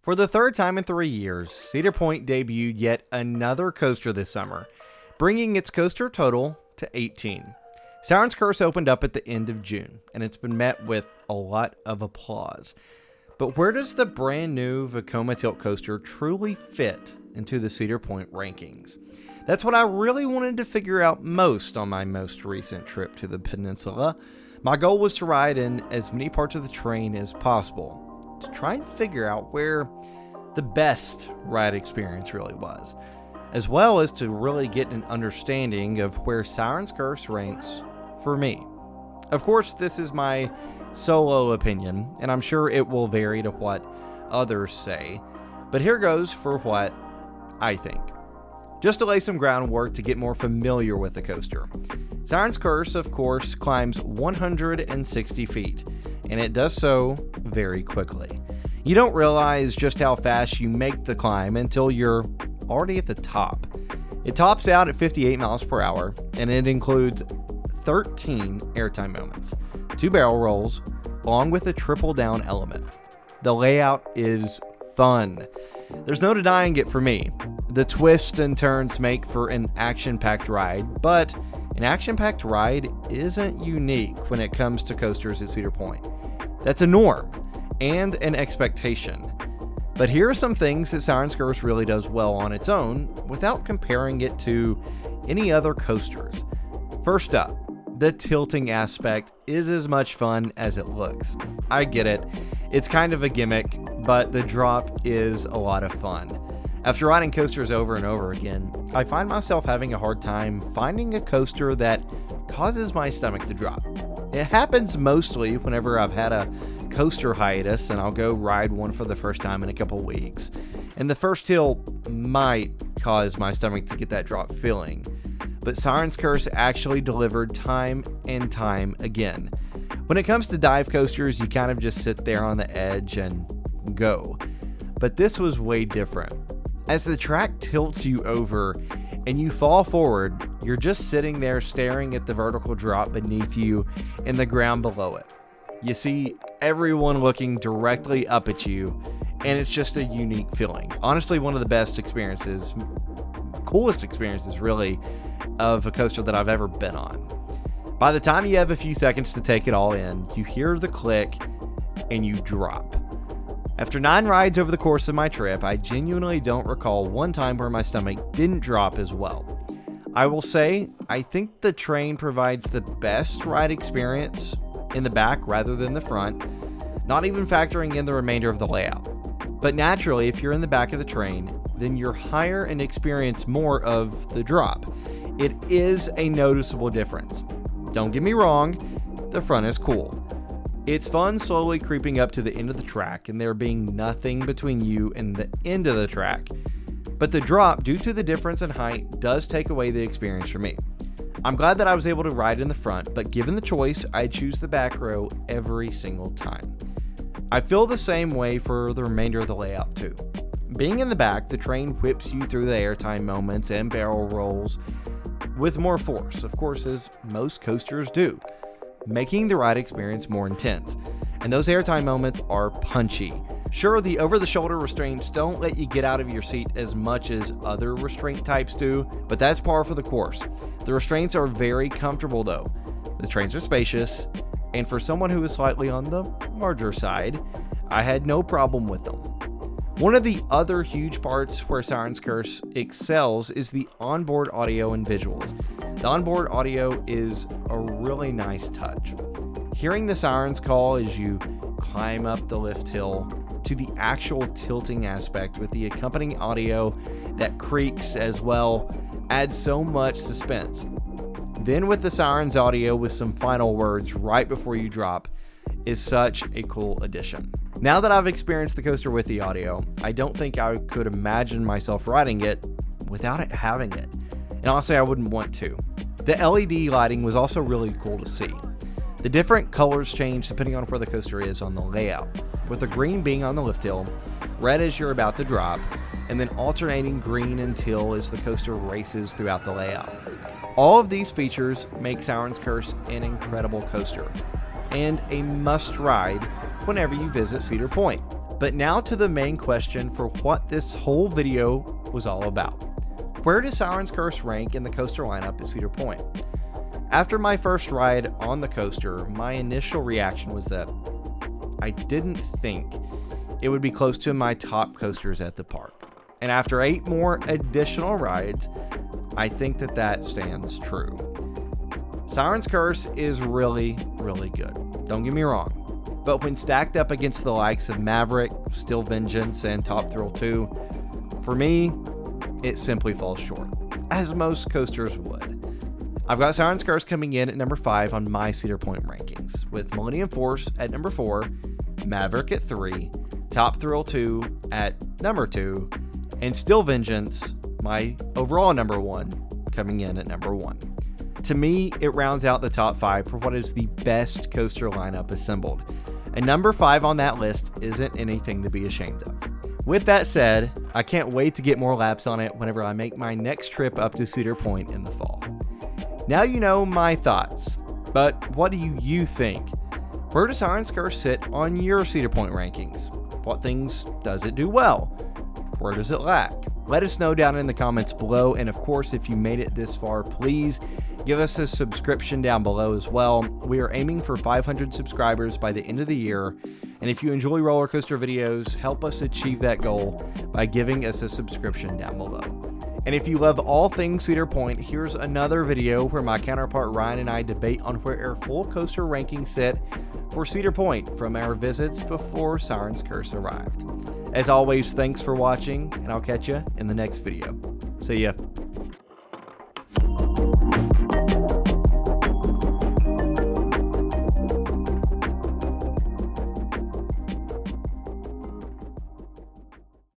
For the third time in 3 years, Cedar Point debuted yet another coaster this summer, bringing its coaster total to 18. Siren's Curse opened up at the end of June, and it's been met with a lot of applause. But where does the brand new Vekoma Tilt Coaster truly fit into the Cedar Point rankings? That's what I really wanted to figure out most on my most recent trip to the peninsula. My goal was to ride in as many parts of the train as possible, to try and figure out where the best ride experience really was, as well as to really get an understanding of where Siren's Curse ranks for me. Of course, this is my solo opinion, and I'm sure it will vary to what others say, but here goes for what I think. Just to lay some groundwork to get more familiar with the coaster. Siren's Curse, of course, climbs 160 feet, and it does so very quickly. You don't realize just how fast you make the climb until you're already at the top. It tops out at 58 miles per hour, and it includes 13 airtime moments, 2 barrel rolls, along with a triple down element. The layout is fun. There's no denying it for me. The twists and turns make for an action-packed ride, but an action-packed ride isn't unique when it comes to coasters at Cedar Point. That's a norm and an expectation. But here are some things that Siren's Curse really does well on its own without comparing it to any other coasters. First up, the tilting aspect is as much fun as it looks. I get it. It's kind of a gimmick, but the drop is a lot of fun. After riding coasters over and over again, I find myself having a hard time finding a coaster that causes my stomach to drop. It happens mostly whenever I've had a coaster hiatus and I'll go ride one for the first time in a couple weeks, and the first hill might cause my stomach to get that drop feeling. But Siren's Curse actually delivered time and time again. When it comes to dive coasters, you kind of just sit there on the edge and go. But this was way different. As the track tilts you over and you fall forward, you're just sitting there staring at the vertical drop beneath you and the ground below it. You see everyone looking directly up at you, and it's just a unique feeling. Honestly, one of the best experiences, coolest experiences really, of a coaster that I've ever been on. By the time you have a few seconds to take it all in, you hear the click and you drop. After 9 rides over the course of my trip, I genuinely don't recall one time where my stomach didn't drop as well. I will say, I think the train provides the best ride experience in the back rather than the front, not even factoring in the remainder of the layout. But naturally, if you're in the back of the train, then you're higher and experience more of the drop. It is a noticeable difference. Don't get me wrong, the front is cool. It's fun slowly creeping up to the end of the track and there being nothing between you and the end of the track. But the drop, due to the difference in height, does take away the experience for me. I'm glad that I was able to ride in the front, but given the choice, I'd choose the back row every single time. I feel the same way for the remainder of the layout too. Being in the back, the train whips you through the airtime moments and barrel rolls with more force, of course, as most coasters do, making the ride experience more intense. And those airtime moments are punchy. Sure, the over-the-shoulder restraints don't let you get out of your seat as much as other restraint types do, but that's par for the course. The restraints are very comfortable though. The trains are spacious, and for someone who is slightly on the larger side, I had no problem with them. One of the other huge parts where Siren's Curse excels is the onboard audio and visuals. The onboard audio is a really nice touch. Hearing the sirens call as you climb up the lift hill to the actual tilting aspect with the accompanying audio that creaks as well adds so much suspense. Then with the sirens audio with some final words right before you drop is such a cool addition. Now that I've experienced the coaster with the audio, I don't think I could imagine myself riding it without it having it. And honestly, I wouldn't want to. The LED lighting was also really cool to see. The different colors change depending on where the coaster is on the layout, with the green being on the lift hill, red as you're about to drop, and then alternating green and teal as the coaster races throughout the layout. All of these features make Siren's Curse an incredible coaster, and a must ride whenever you visit Cedar Point. But now to the main question for what this whole video was all about. Where does Siren's Curse rank in the coaster lineup at Cedar Point? After my first ride on the coaster, my initial reaction was that I didn't think it would be close to my top coasters at the park. And after 8 more additional rides, I think that stands true. Siren's Curse is really, really good. Don't get me wrong. But when stacked up against the likes of Maverick, Steel Vengeance, and Top Thrill 2, for me, it simply falls short, as most coasters would. I've got Siren's Curse coming in at number 5 on my Cedar Point rankings, with Millennium Force at number 4, Maverick at 3, Top Thrill 2 at number 2, and Steel Vengeance, my overall number 1, coming in at number 1. To me, it rounds out the top 5 for what is the best coaster lineup assembled. And number 5 on that list isn't anything to be ashamed of. With that said, I can't wait to get more laps on it whenever I make my next trip up to Cedar Point in the fall. Now you know my thoughts, but what do you think? Where does Siren's Curse sit on your Cedar Point rankings? What things does it do well? Where does it lack? Let us know down in the comments below, and of course, if you made it this far, please give us a subscription down below as well. We are aiming for 500 subscribers by the end of the year, and if you enjoy roller coaster videos, help us achieve that goal by giving us a subscription down below. And if you love all things Cedar Point, here's another video where my counterpart Ryan and I debate on where our full coaster rankings sit for Cedar Point from our visits before Siren's Curse arrived. As always, thanks for watching, and I'll catch you in the next video. See ya.